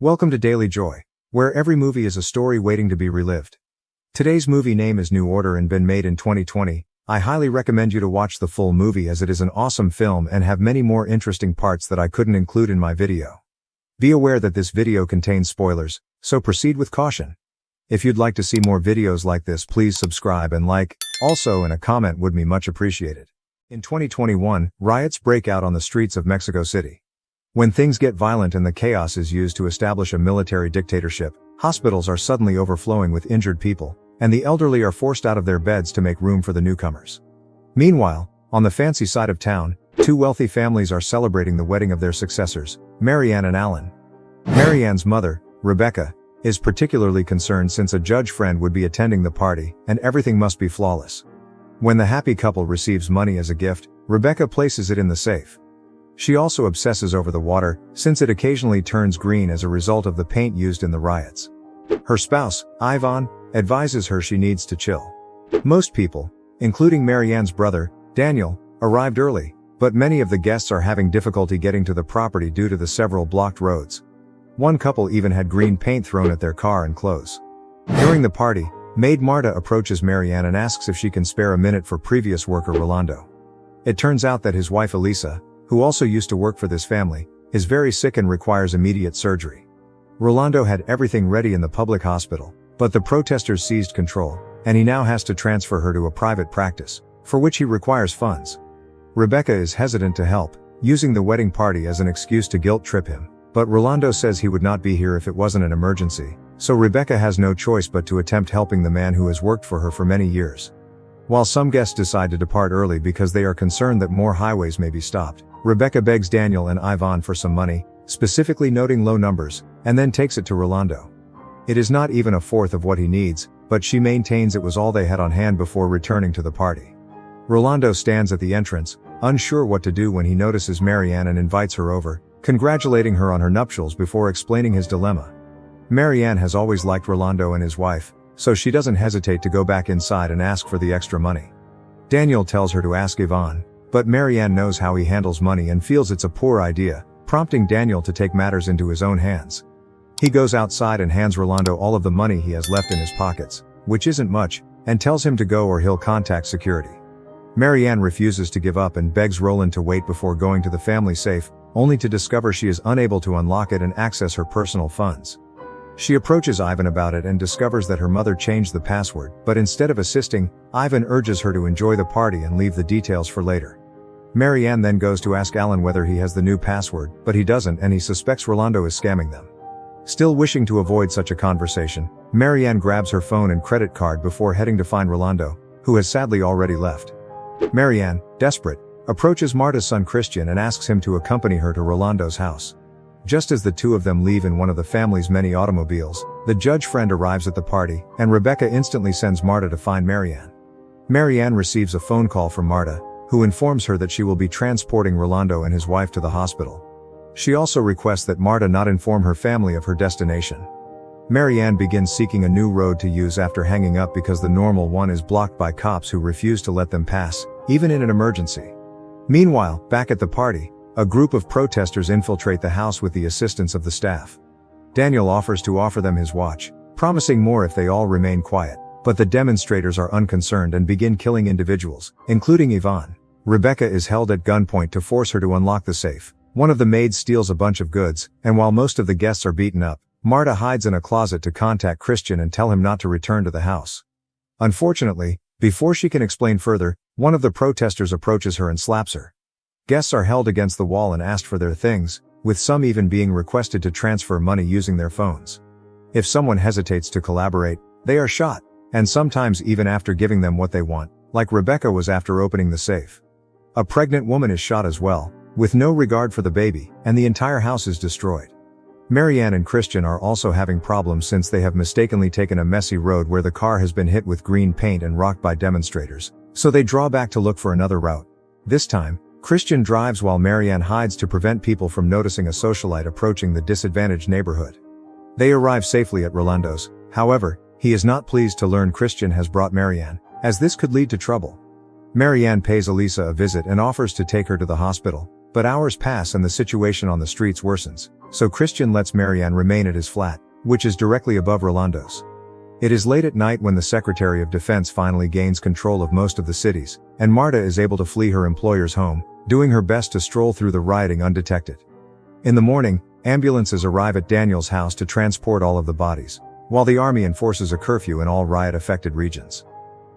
Welcome to Daily Joy, where every movie is a story waiting to be relived. Today's movie name is New Order and been made in 2020. I highly recommend you to watch the full movie as it is an awesome film and have many more interesting parts that I couldn't include in my video. Be aware that this video contains spoilers, so proceed with caution. If you'd like to see more videos like this, please subscribe and like, also a comment would be much appreciated. In 2021, riots break out on the streets of Mexico City. When things get violent and the chaos is used to establish a military dictatorship, hospitals are suddenly overflowing with injured people, and the elderly are forced out of their beds to make room for the newcomers. Meanwhile, on the fancy side of town, two wealthy families are celebrating the wedding of their successors, Marianne and Alan. Marianne's mother, Rebecca, is particularly concerned since a judge friend would be attending the party, and everything must be flawless. When the happy couple receives money as a gift, Rebecca places it in the safe. She also obsesses over the water, since it occasionally turns green as a result of the paint used in the riots. Her spouse, Ivan, advises her she needs to chill. Most people, including Marianne's brother, Daniel, arrived early, but many of the guests are having difficulty getting to the property due to the several blocked roads. One couple even had green paint thrown at their car and clothes. During the party, maid Marta approaches Marianne and asks if she can spare a minute for previous worker Rolando. It turns out that his wife Elisa, who also used to work for this family, is very sick and requires immediate surgery. Rolando had everything ready in the public hospital, but the protesters seized control, and he now has to transfer her to a private practice, for which he requires funds. Rebecca is hesitant to help, using the wedding party as an excuse to guilt trip him, but Rolando says he would not be here if it wasn't an emergency, so Rebecca has no choice but to attempt helping the man who has worked for her for many years. While some guests decide to depart early because they are concerned that more highways may be stopped, Rebecca begs Daniel and Ivan for some money, specifically noting low numbers, and then takes it to Rolando. It is not even a fourth of what he needs, but she maintains it was all they had on hand before returning to the party. Rolando stands at the entrance, unsure what to do when he notices Marianne and invites her over, congratulating her on her nuptials before explaining his dilemma. Marianne has always liked Rolando and his wife, so she doesn't hesitate to go back inside and ask for the extra money. Daniel tells her to ask Ivan, but Marianne knows how he handles money and feels it's a poor idea, prompting Daniel to take matters into his own hands. He goes outside and hands Rolando all of the money he has left in his pockets, which isn't much, and tells him to go or he'll contact security. Marianne refuses to give up and begs Roland to wait before going to the family safe, only to discover she is unable to unlock it and access her personal funds. She approaches Ivan about it and discovers that her mother changed the password, but instead of assisting, Ivan urges her to enjoy the party and leave the details for later. Marianne then goes to ask Alan whether he has the new password, but he doesn't and he suspects Rolando is scamming them. Still wishing to avoid such a conversation, Marianne grabs her phone and credit card before heading to find Rolando, who has sadly already left. Marianne, desperate, approaches Marta's son Christian and asks him to accompany her to Rolando's house. Just as the two of them leave in one of the family's many automobiles, the judge friend arrives at the party, and Rebecca instantly sends Marta to find Marianne. Marianne receives a phone call from Marta, who informs her that she will be transporting Rolando and his wife to the hospital. She also requests that Marta not inform her family of her destination. Marianne begins seeking a new road to use after hanging up because the normal one is blocked by cops who refuse to let them pass, even in an emergency. Meanwhile, back at the party, a group of protesters infiltrate the house with the assistance of the staff. Daniel offers to offer them his watch, promising more if they all remain quiet, but the demonstrators are unconcerned and begin killing individuals, including Ivan. Rebecca is held at gunpoint to force her to unlock the safe. One of the maids steals a bunch of goods, and while most of the guests are beaten up, Marta hides in a closet to contact Christian and tell him not to return to the house. Unfortunately, before she can explain further, one of the protesters approaches her and slaps her. Guests are held against the wall and asked for their things, with some even being requested to transfer money using their phones. If someone hesitates to collaborate, they are shot, and sometimes even after giving them what they want, like Rebecca was after opening the safe. A pregnant woman is shot as well, with no regard for the baby, and the entire house is destroyed. Marianne and Christian are also having problems since they have mistakenly taken a messy road where the car has been hit with green paint and rocked by demonstrators, so they draw back to look for another route. This time, Christian drives while Marianne hides to prevent people from noticing a socialite approaching the disadvantaged neighborhood. They arrive safely at Rolando's, however, he is not pleased to learn Christian has brought Marianne, as this could lead to trouble. Marianne pays Elisa a visit and offers to take her to the hospital, But hours pass and the situation on the streets worsens, so Christian lets Marianne remain at his flat, which is directly above Rolando's. It is late at night when the Secretary of Defense finally gains control of most of the cities, and Marta is able to flee her employer's home, doing her best to stroll through the rioting undetected. In the morning, ambulances arrive at Daniel's house to transport all of the bodies, while the army enforces a curfew in all riot-affected regions.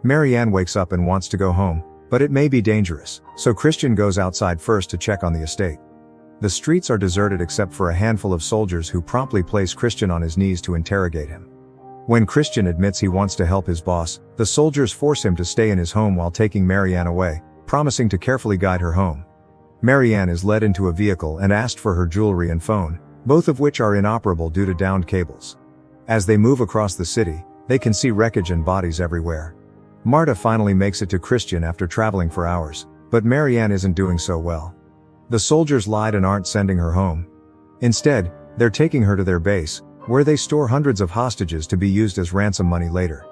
Marianne wakes up and wants to go home, but it may be dangerous, so Christian goes outside first to check on the estate. The streets are deserted except for a handful of soldiers who promptly place Christian on his knees to interrogate him. When Christian admits he wants to help his boss, the soldiers force him to stay in his home while taking Marianne away, promising to carefully guide her home. Marianne is led into a vehicle and asked for her jewelry and phone, both of which are inoperable due to downed cables. As they move across the city, they can see wreckage and bodies everywhere. Marta finally makes it to Christian after traveling for hours, but Marianne isn't doing so well. The soldiers lied and aren't sending her home. Instead, they're taking her to their base, where they store hundreds of hostages to be used as ransom money later.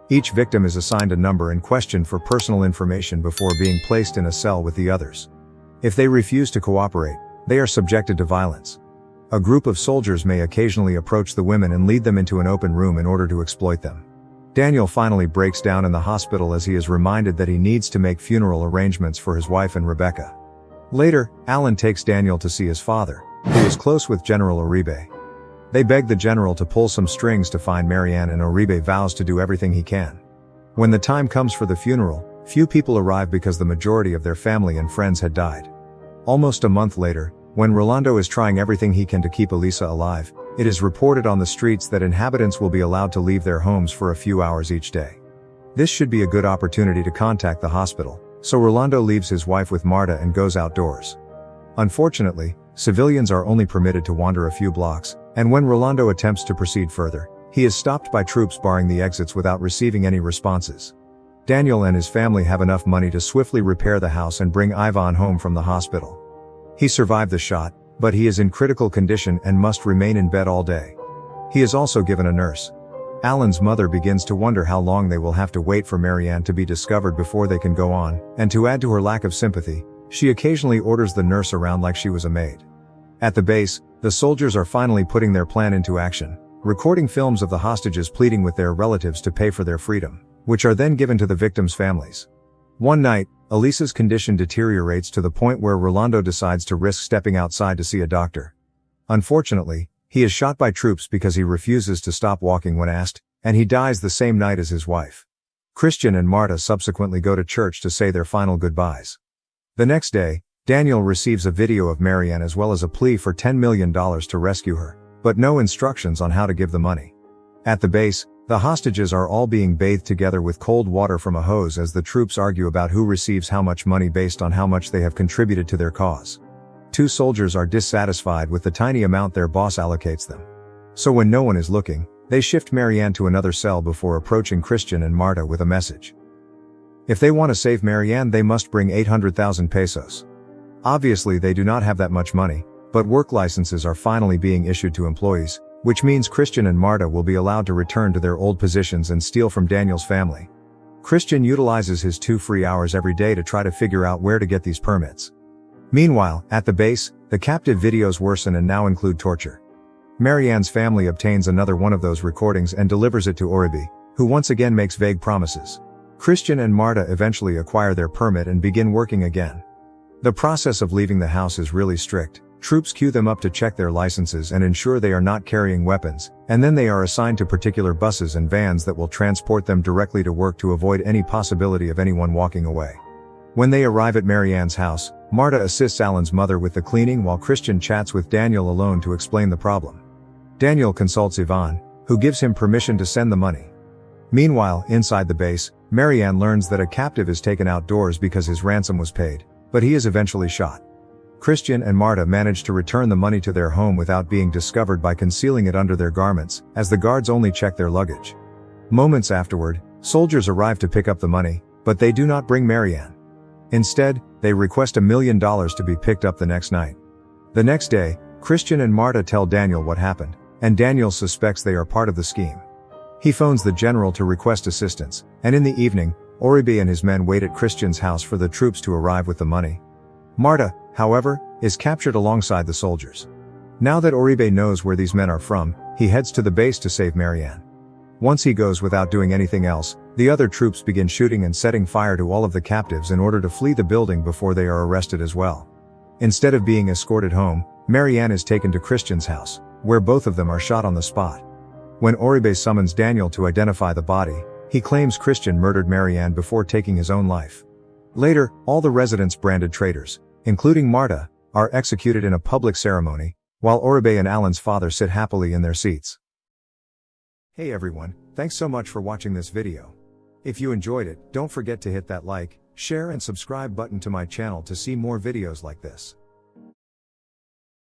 Each victim is assigned a number and questioned for personal information before being placed in a cell with the others. If they refuse to cooperate, they are subjected to violence. A group of soldiers may occasionally approach the women and lead them into an open room in order to exploit them. Daniel finally breaks down in the hospital as he is reminded that he needs to make funeral arrangements for his wife and Rebecca. Later, Alan takes Daniel to see his father, who is close with General Uribe. They beg the general to pull some strings to find Marianne, and Uribe vows to do everything he can. When the time comes for the funeral, few people arrive because the majority of their family and friends had died. Almost a month later, when Rolando is trying everything he can to keep Elisa alive, it is reported on the streets that inhabitants will be allowed to leave their homes for a few hours each day. This should be a good opportunity to contact the hospital, so Rolando leaves his wife with Marta and goes outdoors. Unfortunately, civilians are only permitted to wander a few blocks, and when Rolando attempts to proceed further, he is stopped by troops barring the exits without receiving any responses. Daniel and his family have enough money to swiftly repair the house and bring Ivan home from the hospital. He survived the shot, but he is in critical condition and must remain in bed all day. He is also given a nurse. Alan's mother begins to wonder how long they will have to wait for Marianne to be discovered before they can go on, and to add to her lack of sympathy, she occasionally orders the nurse around like she was a maid. At the base, the soldiers are finally putting their plan into action, recording films of the hostages pleading with their relatives to pay for their freedom, which are then given to the victims' families. One night, Elisa's condition deteriorates to the point where Rolando decides to risk stepping outside to see a doctor. Unfortunately, he is shot by troops because he refuses to stop walking when asked, and he dies the same night as his wife. Christian and Marta subsequently go to church to say their final goodbyes. The next day, Daniel receives a video of Marianne as well as a plea for $10 million to rescue her, but no instructions on how to give the money. At the base, the hostages are all being bathed together with cold water from a hose as the troops argue about who receives how much money based on how much they have contributed to their cause. Two soldiers are dissatisfied with the tiny amount their boss allocates them. So when no one is looking, they shift Marianne to another cell before approaching Christian and Marta with a message. If they want to save Marianne, they must bring 800,000 pesos. Obviously they do not have that much money, but work licenses are finally being issued to employees, which means Christian and Marta will be allowed to return to their old positions and steal from Daniel's family. Christian utilizes his 2 free hours every day to try to figure out where to get these permits. Meanwhile, at the base, the captive videos worsen and now include torture. Marianne's family obtains another one of those recordings and delivers it to Uribe, who once again makes vague promises. Christian and Marta eventually acquire their permit and begin working again. The process of leaving the house is really strict. Troops queue them up to check their licenses and ensure they are not carrying weapons, and then they are assigned to particular buses and vans that will transport them directly to work to avoid any possibility of anyone walking away. When they arrive at Marianne's house, Marta assists Alan's mother with the cleaning while Christian chats with Daniel alone to explain the problem. Daniel consults Ivan, who gives him permission to send the money. Meanwhile, inside the base, Marianne learns that a captive is taken outdoors because his ransom was paid, but he is eventually shot. Christian and Marta manage to return the money to their home without being discovered by concealing it under their garments, as the guards only check their luggage. Moments afterward, soldiers arrive to pick up the money, but they do not bring Marianne. Instead, they request $1 million to be picked up the next night. The next day, Christian and Marta tell Daniel what happened, and Daniel suspects they are part of the scheme. He phones the general to request assistance, and in the evening, Uribe and his men wait at Christian's house for the troops to arrive with the money. Marta, however, is captured alongside the soldiers. Now that Oribe knows where these men are from, he heads to the base to save Marianne. Once he goes without doing anything else, the other troops begin shooting and setting fire to all of the captives in order to flee the building before they are arrested as well. Instead of being escorted home, Marianne is taken to Christian's house, where both of them are shot on the spot. When Oribe summons Daniel to identify the body, he claims Christian murdered Marianne before taking his own life. Later, all the residents branded traitors, including Marta, are executed in a public ceremony, while Oribe and Alan's father sit happily in their seats. Hey everyone, thanks so much for watching this video. If you enjoyed it, don't forget to hit that like, share and subscribe button to my channel to see more videos like this.